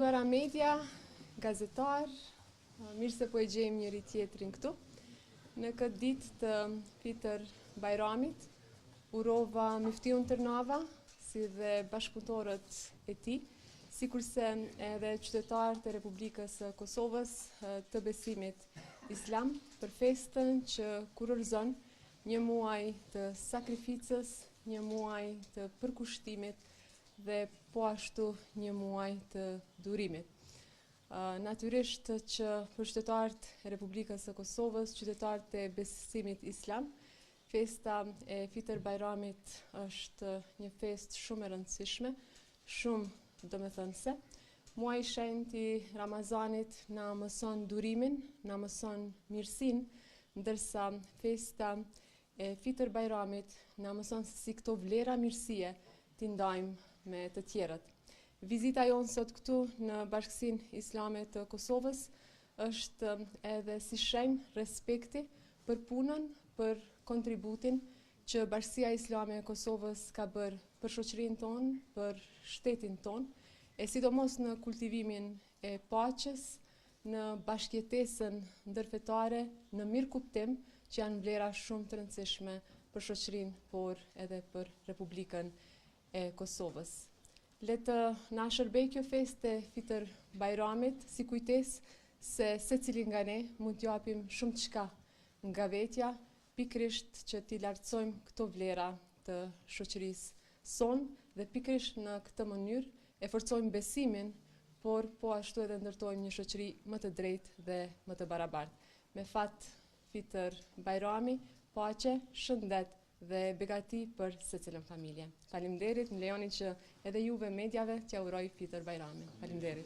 Nderuara media, gazetar, mirë se po e gjejmë njëri tjetrin këtu. Në këtë ditë të Fitër Bajramit, urova Miftiun Tërnava, si dhe bashkëpunëtorët e tij, sikurse edhe qytetarët e Republikës së Kosovës të besimit islam, për festën që kurorëzon një muaj të sakrificës, një muaj të përkushtimit dhe po ashtu një muaj të durimit. Natyrisht që për qytetarët e Republikës së Kosovës, qytetarët e besimit islam, festa e Fitër Bajramit është një festë shumë e rëndësishme, shumë domethënëse. Muaji i shenjtë i Ramazanit na mëson durimin, na mëson mirësinë, ndërsa festa e Fitër Bajramit na mëson se si këto vlera mirësie t'i ndajmë me të tjerët. Vizita jonë sot këtu në Bashkësinë Islame të Kosovës është edhe si shenjë respekti për punën, për kontributin që Bashkia Islame e Kosovës ka bërë për shoqërinë tonë, për shtetin tonë, e sidomos në kultivimin e paqes, në bashkëjetesën ndërfetare, në mirëkuptim, që janë vlera shumë të rëndësishme për shoqërinë, por edhe për Republikën e Kosovës. Le të na shërbej kjo festë e Fitër Bajramit si kujtesë se secili nga ne mund t'ju japim shumë çka nga vetja, pikërisht që t'i lartësojmë këto vlera të shoqërisë sonë dhe pikërisht në këtë mënyrë e forcojmë besimin, por po ashtu edhe ndërtojmë një shoqëri më të drejtë dhe më të barabartë. Me fat Fitër Bajrami, paqe, shëndet dhe begati për secilën familje. Faleminderit, më lejoni që edhe juve mediave t'ja uroj Fitër Bajramin. Faleminderit.